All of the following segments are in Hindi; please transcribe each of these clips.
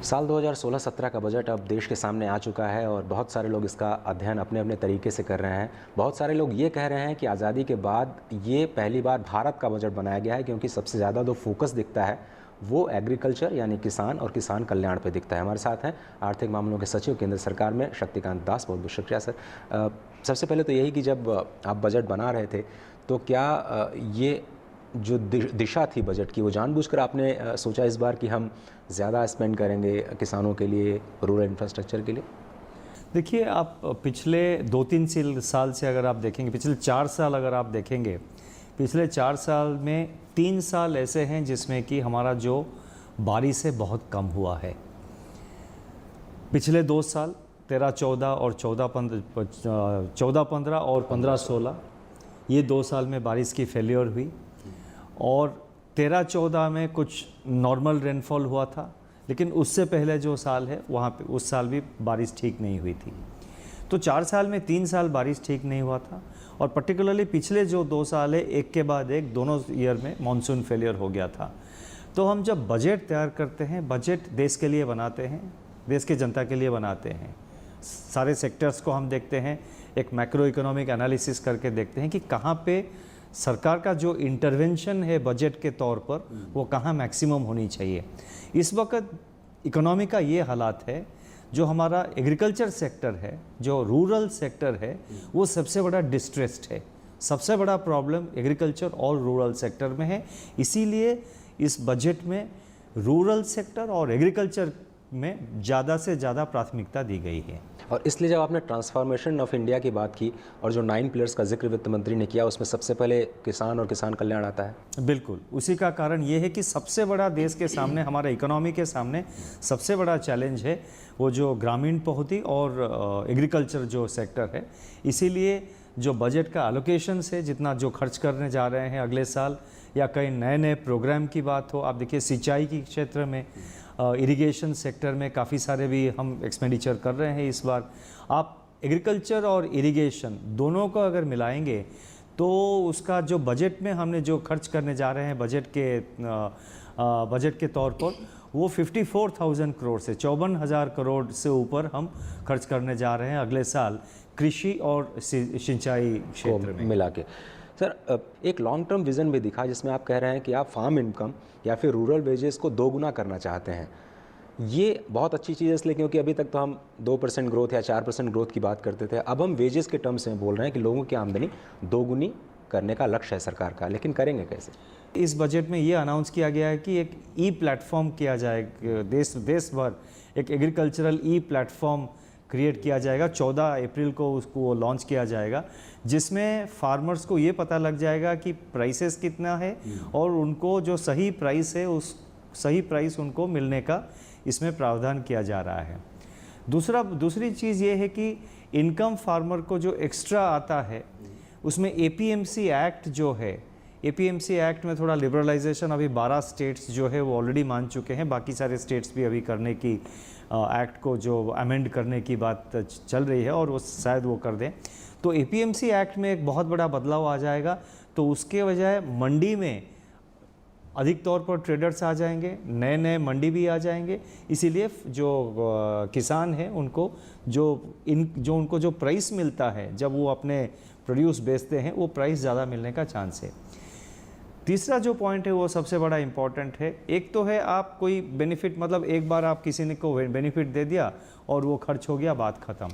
साल 2016-17 का बजट अब देश के सामने आ चुका है और बहुत सारे लोग इसका अध्ययन अपने अपने तरीके से कर रहे हैं। बहुत सारे लोग ये कह रहे हैं कि आज़ादी के बाद ये पहली बार भारत का बजट बनाया गया है, क्योंकि सबसे ज़्यादा जो फोकस दिखता है वो एग्रीकल्चर यानी किसान और किसान कल्याण पे दिखता है। हमारे साथ हैं आर्थिक मामलों के सचिव केंद्र सरकार में शक्तिकांत दास। बहुत बहुत शुक्रिया सर। सबसे पहले तो यही कि जब आप बजट बना रहे थे तो क्या ये जो दिशा थी बजट की वो जानबूझकर आपने सोचा इस बार कि हम ज़्यादा स्पेंड करेंगे किसानों के लिए, रूरल इंफ्रास्ट्रक्चर के लिए? देखिए, आप पिछले 2-3 साल से अगर आप देखेंगे, पिछले 4 साल अगर आप देखेंगे, पिछले 4 साल में 3 साल ऐसे हैं जिसमें कि हमारा जो बारिश है बहुत कम हुआ है। पिछले 2 साल 13-14 और 14-15 और 15-16 ये 2 साल में बारिश की फेलियर हुई और 13-14 में कुछ नॉर्मल रेनफॉल हुआ था, लेकिन उससे पहले जो साल है वहाँ पे उस साल भी बारिश ठीक नहीं हुई थी। तो 4 साल में 3 साल बारिश ठीक नहीं हुआ था और पर्टिकुलरली पिछले जो 2 साल है एक के बाद एक दोनों ईयर में मानसून फेलियर हो गया था। तो हम जब बजट तैयार करते हैं, बजट देश के लिए बनाते हैं, देश के जनता के लिए बनाते हैं। सारे सेक्टर्स को हम देखते हैं, एक मैक्रो इकोनॉमिक एनालिसिस करके देखते हैं कि कहाँ पे सरकार का जो इंटरवेंशन है बजट के तौर पर वो कहाँ मैक्सिमम होनी चाहिए। इस वक्त इकोनॉमी का ये हालात है, जो हमारा एग्रीकल्चर सेक्टर है, जो रूरल सेक्टर है, वो सबसे बड़ा डिस्ट्रेस्ड है। सबसे बड़ा प्रॉब्लम एग्रीकल्चर और रूरल सेक्टर में है। इसीलिए इस बजट में रूरल सेक्टर और एग्रीकल्चर में ज़्यादा से ज़्यादा प्राथमिकता दी गई है। और इसलिए जब आपने ट्रांसफॉर्मेशन ऑफ इंडिया की बात की और जो 9 पिलर्स का जिक्र वित्त मंत्री ने किया, उसमें सबसे पहले किसान और किसान कल्याण आता है। बिल्कुल, उसी का कारण ये है कि सबसे बड़ा देश के सामने, हमारे इकोनॉमी के सामने सबसे बड़ा चैलेंज है वो जो ग्रामीण पहुँची और एग्रीकल्चर जो सेक्टर है। इसीलिए जो बजट का एलोकेशन है, जितना जो खर्च करने जा रहे हैं अगले साल, या कई नए नए प्रोग्राम की बात हो, आप देखिए सिंचाई के क्षेत्र में, इरिगेशन सेक्टर में काफ़ी सारे भी हम एक्सपेंडिचर कर रहे हैं इस बार। आप एग्रीकल्चर और इरिगेशन दोनों को अगर मिलाएंगे तो उसका जो बजट में हमने जो खर्च करने जा रहे हैं बजट के तौर पर, वो 54,000 करोड़ से 54,000 करोड़ से ऊपर हम खर्च करने जा रहे हैं अगले साल कृषि और सिंचाई क्षेत्र में मिला के। सर, एक लॉन्ग टर्म विज़न भी दिखा जिसमें आप कह रहे हैं कि आप फार्म इनकम या फिर रूरल वेजेस को दोगुना करना चाहते हैं। ये बहुत अच्छी चीज़ है इसलिए क्योंकि अभी तक तो हम 2% ग्रोथ या 4% ग्रोथ की बात करते थे। अब हम वेजेस के टर्म्स में बोल रहे हैं कि लोगों की आमदनी दोगुनी करने का लक्ष्य है सरकार का, लेकिन करेंगे कैसे? इस बजट में ये अनाउंस किया गया है कि एक ई प्लेटफॉर्म किया जाएगा, देश भर एक एग्रीकल्चरल ई प्लेटफॉर्म क्रिएट किया जाएगा। 14 अप्रैल को उसको लॉन्च किया जाएगा, जिसमें फार्मर्स को ये पता लग जाएगा कि प्राइसेस कितना है और उनको जो सही प्राइस है उस सही प्राइस उनको मिलने का इसमें प्रावधान किया जा रहा है। दूसरी चीज़ ये है कि इनकम फार्मर को जो एक्स्ट्रा आता है उसमें एपीएमसी एक्ट जो है, एपीएमसी एक्ट में थोड़ा लिबरलाइजेशन अभी 12 स्टेट्स जो है वो ऑलरेडी मान चुके हैं, बाकी सारे स्टेट्स भी अभी करने की एक्ट को जो अमेंड करने की बात चल रही है और वो शायद वो कर दें। तो एपीएमसी एक्ट में एक बहुत बड़ा बदलाव आ जाएगा, तो उसके बजाय मंडी में अधिक तौर पर ट्रेडर्स आ जाएंगे, नए नए मंडी भी आ जाएंगे। इसीलिए जो किसान हैं उनको उनको जो प्राइस मिलता है जब वो अपने प्रोड्यूस बेचते हैं, वो प्राइस ज़्यादा मिलने का चांस है। तीसरा जो पॉइंट है वो सबसे बड़ा इम्पॉर्टेंट है। एक तो है आप कोई बेनिफिट, मतलब एक बार आप किसी ने को बेनिफिट दे दिया और वो खर्च हो गया, बात ख़त्म।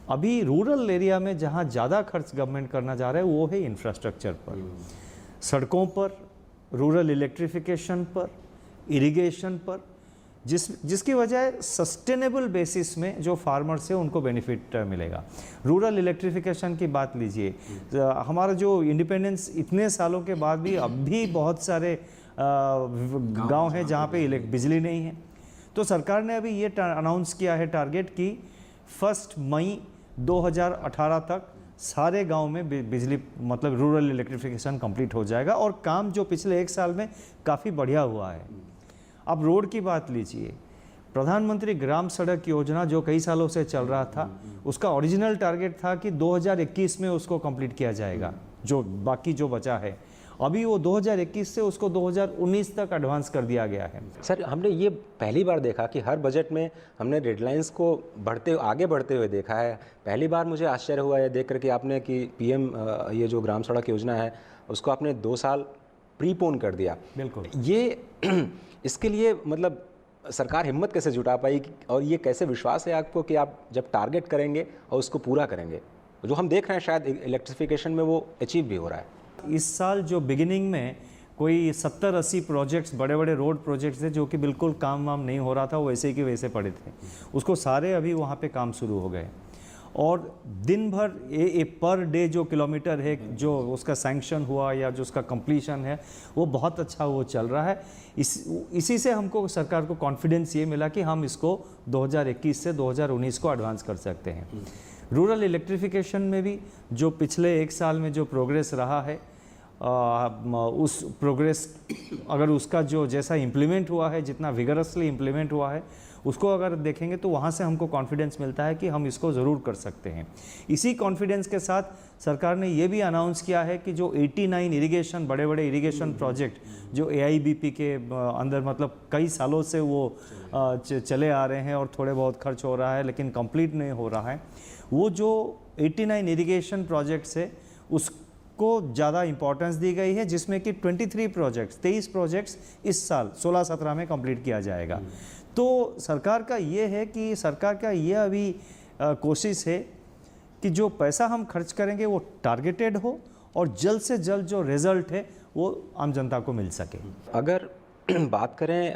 अभी रूरल एरिया में जहाँ ज़्यादा खर्च गवर्नमेंट करना चाह रहा है वो है इंफ्रास्ट्रक्चर पर, सड़कों पर, रूरल इलेक्ट्रिफिकेशन पर, इरिगेशन पर, जिसकी वजह सस्टेनेबल बेसिस में जो फार्मर्स है उनको बेनिफिट मिलेगा। रूरल इलेक्ट्रिफिकेशन की बात लीजिए, हमारा जो इंडिपेंडेंस इतने सालों के बाद भी अब भी बहुत सारे गांव हैं जहां पे बिजली नहीं है। तो सरकार ने अभी ये अनाउंस किया है टारगेट कि 1 मई 2018 तक सारे गांव में बिजली, मतलब रूरल इलेक्ट्रिफिकेशन कंप्लीट हो जाएगा और काम जो पिछले 1 साल में काफ़ी बढ़िया हुआ है। अब रोड की बात लीजिए, प्रधानमंत्री ग्राम सड़क योजना जो कई सालों से चल रहा था, उसका ओरिजिनल टारगेट था कि 2021 में उसको कंप्लीट किया जाएगा, जो बाकी जो बचा है, अभी वो 2021 से उसको 2019 तक एडवांस कर दिया गया है। सर, हमने ये पहली बार देखा कि हर बजट में हमने डेडलाइंस को आगे बढ़ते हुए देखा है। पहली बार मुझे आश्चर्य हुआ ये देख कर कि आपने कि पीएम ये जो ग्राम सड़क योजना है उसको आपने 2 साल प्रीपोन कर दिया। बिल्कुल। ये इसके लिए मतलब सरकार हिम्मत कैसे जुटा पाई और ये कैसे विश्वास है आपको कि आप जब टारगेट करेंगे और उसको पूरा करेंगे? जो हम देख रहे हैं शायद इलेक्ट्रिफिकेशन में वो अचीव भी हो रहा है। इस साल जो बिगिनिंग में कोई 70-80 प्रोजेक्ट्स, बड़े बड़े रोड प्रोजेक्ट्स थे जो कि बिल्कुल काम वाम नहीं हो रहा था, वो वैसे के वैसे पड़े थे, उसको सारे अभी वहाँ पे काम शुरू हो गए। और दिन भर पर डे जो किलोमीटर है जो उसका सैंक्शन हुआ या जो उसका कंप्लीशन है वो बहुत अच्छा वो चल रहा है। इसी से हमको सरकार को कॉन्फिडेंस ये मिला कि हम इसको 2021 से 2019 को एडवांस कर सकते हैं। रूरल इलेक्ट्रिफिकेशन में भी जो पिछले 1 साल में जो प्रोग्रेस रहा है, उस प्रोग्रेस अगर उसका जो जैसा इम्प्लीमेंट हुआ है, जितना विगरसली इम्प्लीमेंट हुआ है, उसको अगर देखेंगे तो वहाँ से हमको कॉन्फिडेंस मिलता है कि हम इसको ज़रूर कर सकते हैं। इसी कॉन्फिडेंस के साथ सरकार ने ये भी अनाउंस किया है कि जो 89 इरिगेशन, बड़े बड़े इरिगेशन प्रोजेक्ट जो AIBP के अंदर मतलब कई सालों से वो चले आ रहे हैं और थोड़े बहुत खर्च हो रहा है लेकिन कंप्लीट नहीं हो रहा है, वो जो 89 इरिगेशन प्रोजेक्ट्स है उसको ज़्यादा इंपॉर्टेंस दी गई है, जिसमें कि 23 प्रोजेक्ट्स इस साल 16-17 में कंप्लीट किया जाएगा। तो सरकार का ये है कि सरकार का ये अभी कोशिश है कि जो पैसा हम खर्च करेंगे वो टारगेटेड हो और जल्द से जल्द जो रिजल्ट है वो आम जनता को मिल सके। अगर बात करें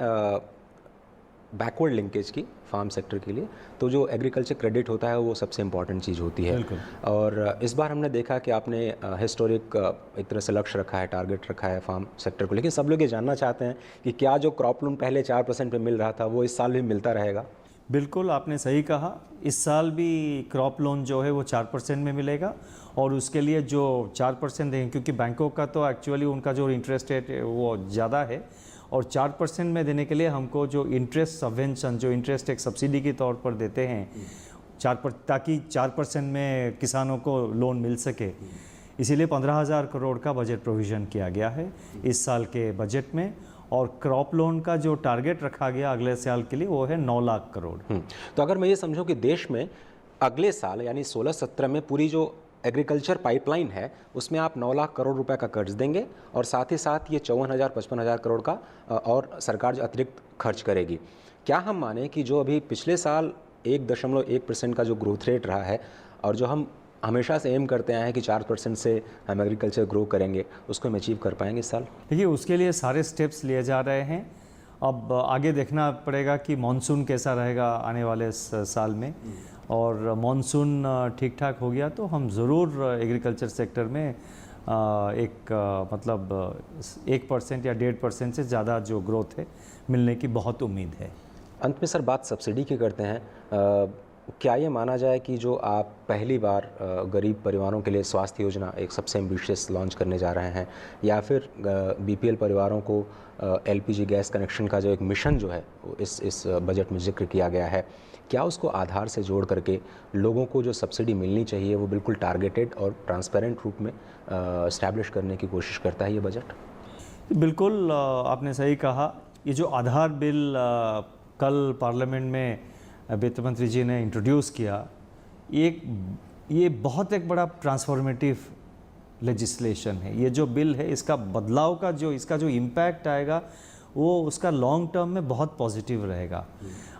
बैकवर्ड लिंकेज की फार्म सेक्टर के लिए, तो जो एग्रीकल्चर क्रेडिट होता है वो सबसे इम्पॉर्टेंट चीज़ होती है। और इस बार हमने देखा कि आपने हिस्टोरिक एक तरह से लक्ष्य रखा है, टारगेट रखा है फार्म सेक्टर को, लेकिन सब लोग ये जानना चाहते हैं कि क्या जो क्रॉप लोन पहले 4% पे मिल रहा था वो इस साल भी मिलता रहेगा? बिल्कुल, आपने सही कहा। इस साल भी क्रॉप लोन जो है वो 4% में मिलेगा और उसके लिए जो 4% देंगे, क्योंकि बैंकों का तो एक्चुअली उनका जो इंटरेस्ट रेट है वो ज़्यादा है और 4% में देने के लिए हमको जो इंटरेस्ट सबवेंशन, जो इंटरेस्ट एक सब्सिडी के तौर पर देते हैं ताकि 4% में किसानों को लोन मिल सके, इसीलिए 15,000 करोड़ का बजट प्रोविज़न किया गया है इस साल के बजट में। और क्रॉप लोन का जो टारगेट रखा गया अगले साल के लिए वो है 9 लाख करोड़। तो अगर मैं ये समझूं कि देश में अगले साल यानी 16-17 में पूरी जो एग्रीकल्चर पाइपलाइन है उसमें आप 9 लाख करोड़ रुपए का कर्ज देंगे और साथ ही साथ ये 54,000-55,000 करोड़ का और सरकार जो अतिरिक्त खर्च करेगी, क्या हम माने कि जो अभी पिछले साल 1.1% का जो ग्रोथ रेट रहा है और जो हम हमेशा से एम करते आए हैं कि 4% से हम एग्रीकल्चर ग्रो करेंगे, उसको हम अचीव कर पाएंगे इस साल? देखिए, उसके लिए सारे स्टेप्स लिए जा रहे हैं। अब आगे देखना पड़ेगा कि मानसून कैसा रहेगा आने वाले साल में, और मानसून ठीक ठाक हो गया तो हम ज़रूर एग्रीकल्चर सेक्टर में मतलब 1% या 1.5% से ज़्यादा जो ग्रोथ है मिलने की बहुत उम्मीद है। अंत में सर बात सब्सिडी की करते हैं। क्या ये माना जाए कि जो आप पहली बार गरीब परिवारों के लिए स्वास्थ्य योजना एक सबसे एम्बिशियस लॉन्च करने जा रहे हैं, या फिर BPL परिवारों को LPG गैस कनेक्शन का जो एक मिशन जो है इस बजट में जिक्र किया गया है, क्या उसको आधार से जोड़ करके लोगों को जो सब्सिडी मिलनी चाहिए वो बिल्कुल टारगेटेड और ट्रांसपेरेंट रूप में इस्टेब्लिश करने की कोशिश करता है ये बजट? बिल्कुल, आपने सही कहा। ये जो आधार बिल कल पार्लियामेंट में वित्त मंत्री जी ने इंट्रोड्यूस किया, ये बहुत एक बड़ा ट्रांसफॉर्मेटिव लेजिस्लेशन है। ये जो बिल है इसका बदलाव का इसका जो इम्पैक्ट आएगा वो उसका लॉन्ग टर्म में बहुत पॉजिटिव रहेगा।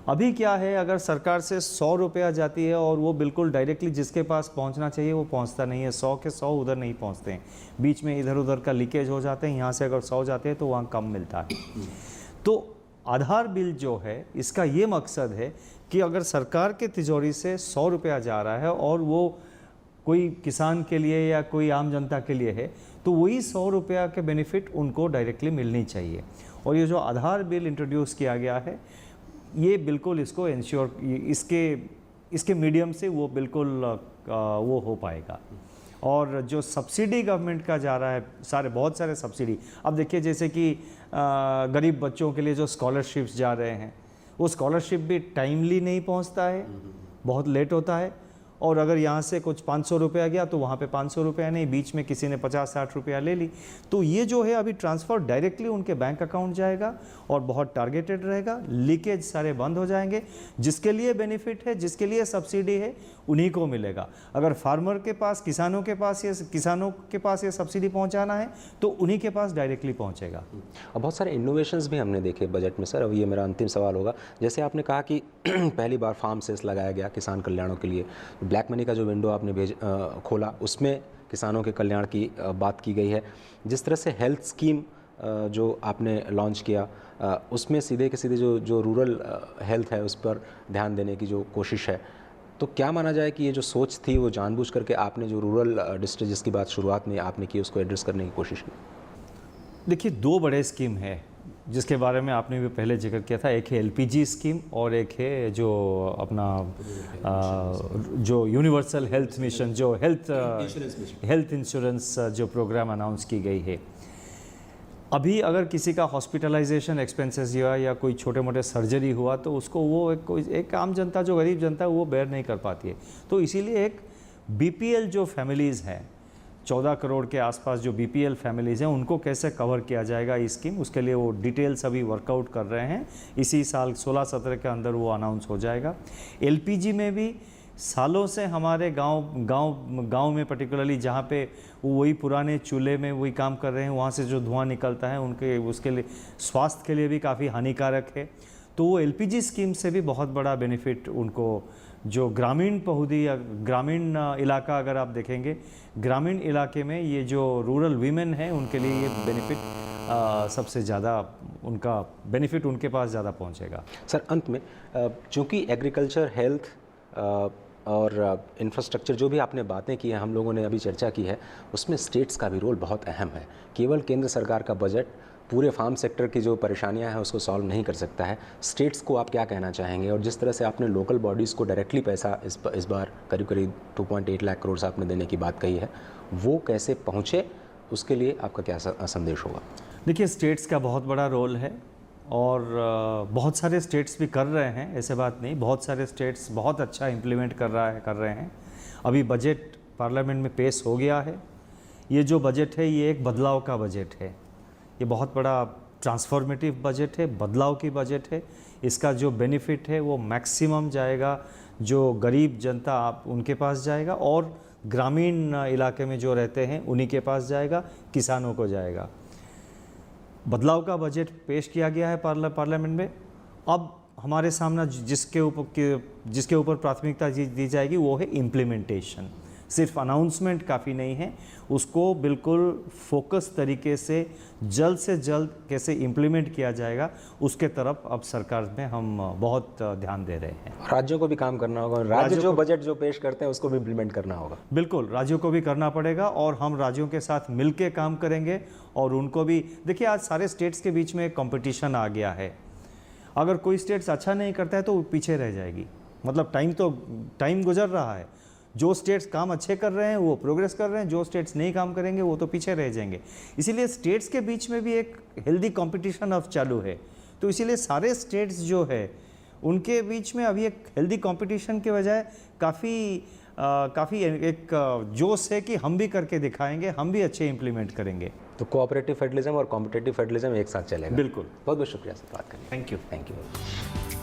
अभी क्या है, अगर सरकार से 100 रुपया जाती है और वो बिल्कुल डायरेक्टली जिसके पास पहुंचना चाहिए वो पहुंचता नहीं है, 100 के 100 उधर नहीं पहुंचते हैं, बीच में इधर उधर का लीकेज हो जाते हैं। यहाँ से अगर 100 जाते हैं तो वहाँ कम मिलता है। तो आधार बिल जो है इसका ये मकसद है कि अगर सरकार के तिजोरी से 100 रुपया जा रहा है और वो कोई किसान के लिए या कोई आम जनता के लिए है, तो वही 100 रुपया के बेनिफिट उनको डायरेक्टली मिलनी चाहिए। और ये जो आधार बिल इंट्रोड्यूस किया गया है ये बिल्कुल इसको इंश्योर, इसके मीडियम से वो बिल्कुल वो हो पाएगा। और जो सब्सिडी गवर्नमेंट का जा रहा है, बहुत सारे सब्सिडी, अब देखिए जैसे कि गरीब बच्चों के लिए जो स्कॉलरशिप्स जा रहे हैं वो स्कॉलरशिप भी टाइमली नहीं पहुंचता है, बहुत लेट होता है। और अगर यहाँ से कुछ 500 रुपया गया तो वहाँ पे 500 रुपया नहीं, बीच में किसी ने 50-60 रुपया ले ली, तो ये जो है अभी ट्रांसफ़र डायरेक्टली उनके बैंक अकाउंट जाएगा और बहुत टारगेटेड रहेगा, लीकेज सारे बंद हो जाएंगे। जिसके लिए बेनिफिट है, जिसके लिए सब्सिडी है, उन्हीं को मिलेगा। अगर फार्मर के पास, किसानों के पास ये सब्सिडी पहुँचाना है तो उन्हीं के पास डायरेक्टली पहुँचेगा। और बहुत सारे इनोवेशंस भी हमने देखे बजट में सर। अब ये मेरा अंतिम सवाल होगा, जैसे आपने कहा कि पहली बार फार्म सेस लगाया गया किसान कल्याणों के लिए, ब्लैक मनी का जो विंडो आपने खोला उसमें किसानों के कल्याण की बात की गई है। जिस तरह से हेल्थ स्कीम जो आपने लॉन्च किया उसमें सीधे के सीधे जो रूरल हेल्थ है उस पर ध्यान देने की जो कोशिश है, तो क्या माना जाए कि ये जो सोच थी वो जानबूझ करके आपने जो रूरल डिस्ट्रिक्ट जिसकी बात शुरुआत में आपने की उसको एड्रेस करने की कोशिश की? देखिए, 2 बड़े स्कीम है जिसके बारे में आपने भी पहले जिक्र किया था। एक है एलपीजी स्कीम और एक है जो अपना जो यूनिवर्सल हेल्थ मिशन, जो हेल्थ इंश्योरेंस जो प्रोग्राम अनाउंस की गई है। अभी अगर किसी का हॉस्पिटलाइजेशन एक्सपेंसेस हुआ या कोई छोटे मोटे सर्जरी हुआ तो उसको वो एक आम जनता, जो गरीब जनता है, वो बेयर नहीं कर पाती है। तो इसीलिए एक बीपीएल जो फैमिलीज़ हैं, 14 करोड़ के आसपास जो बीपीएल फैमिलीज़ हैं, उनको कैसे कवर किया जाएगा ये स्कीम, उसके लिए वो डिटेल्स अभी वर्कआउट कर रहे हैं। इसी साल 16-17 के अंदर वो अनाउंस हो जाएगा। एलपीजी में भी सालों से हमारे गांव में पर्टिकुलरली जहाँ पे वो वही पुराने चूल्हे में वही काम कर रहे हैं, वहाँ से जो धुआं निकलता है उसके लिए स्वास्थ्य के लिए भी काफ़ी हानिकारक है। तो वो एलपीजी स्कीम से भी बहुत बड़ा बेनिफिट उनको, जो ग्रामीण पहुदी या ग्रामीण इलाका अगर आप देखेंगे, ग्रामीण इलाके में ये जो रूरल वीमेन है उनके लिए ये बेनिफिट सबसे ज़्यादा, उनका बेनिफिट उनके पास ज़्यादा पहुंचेगा। सर अंत में, चूँकि एग्रीकल्चर, हेल्थ और इंफ्रास्ट्रक्चर जो भी आपने बातें की हैं, हम लोगों ने अभी चर्चा की है, उसमें स्टेट्स का भी रोल बहुत अहम है। केवल केंद्र सरकार का बजट पूरे फार्म सेक्टर की जो परेशानियां हैं उसको सॉल्व नहीं कर सकता है। स्टेट्स को आप क्या कहना चाहेंगे? और जिस तरह से आपने लोकल बॉडीज़ को डायरेक्टली पैसा इस बार करीब 2.8 लाख करोड़ से आपने देने की बात कही है, वो कैसे पहुँचे, उसके लिए आपका क्या संदेश होगा? देखिए, स्टेट्स का बहुत बड़ा रोल है और बहुत सारे स्टेट्स भी कर रहे हैं, ऐसे बात नहीं, बहुत सारे स्टेट्स बहुत अच्छा इम्प्लीमेंट कर रहे हैं। अभी बजट पार्लियामेंट में पेश हो गया है। ये जो बजट है ये एक बदलाव का बजट है, ये बहुत बड़ा ट्रांसफॉर्मेटिव बजट है, बदलाव की बजट है। इसका जो बेनिफिट है वो मैक्सिमम जाएगा जो गरीब जनता आप उनके पास जाएगा, और ग्रामीण इलाके में जो रहते हैं उन्हीं के पास जाएगा, किसानों को जाएगा। बदलाव का बजट पेश किया गया है पार्लियामेंट में। अब हमारे सामने जिसके ऊपर प्राथमिकता दी जाएगी वो है इम्प्लीमेंटेशन। सिर्फ अनाउंसमेंट काफ़ी नहीं है, उसको बिल्कुल फोकस तरीके से जल्द कैसे इम्प्लीमेंट किया जाएगा उसके तरफ अब सरकार में हम बहुत ध्यान दे रहे हैं। राज्यों को भी काम करना होगा, राज्य जो बजट जो पेश करते हैं उसको भी इम्प्लीमेंट करना होगा। बिल्कुल, राज्यों को भी करना पड़ेगा और हम राज्यों के साथ मिलके काम करेंगे और उनको भी। देखिए, आज सारे स्टेट्स के बीच में एक कंपटीशन आ गया है। अगर कोई स्टेट्स अच्छा नहीं करता है तो वो पीछे रह जाएगी। मतलब टाइम गुजर रहा है। जो स्टेट्स काम अच्छे कर रहे हैं वो प्रोग्रेस कर रहे हैं, जो स्टेट्स नहीं काम करेंगे वो तो पीछे रह जाएंगे। इसीलिए स्टेट्स के बीच में भी एक हेल्दी कंपटीशन अब चालू है। तो इसीलिए सारे स्टेट्स जो है उनके बीच में अभी एक हेल्दी कंपटीशन के बजाय काफ़ी एक जोश है कि हम भी करके दिखाएंगे, हम भी अच्छे इम्प्लीमेंट करेंगे। तो कोऑपरेटिव फेडरलिज्म और कॉम्पिटिटिव फेडरलिज्म एक साथ चलेगा। बिल्कुल। बहुत बहुत शुक्रिया सर बात करने। Thank you.